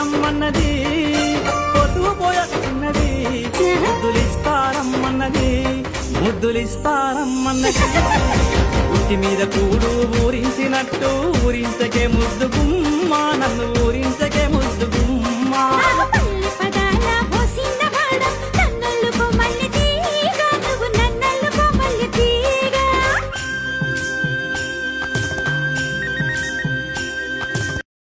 రమ్మన్నది పొద్దు పోయొచ్చిన్నది ముద్దులిస్తారమ్మన్నది ఇంటి మీద కూడు ఊరించినట్టు ఊరించకే ముద్దు గుమ్మ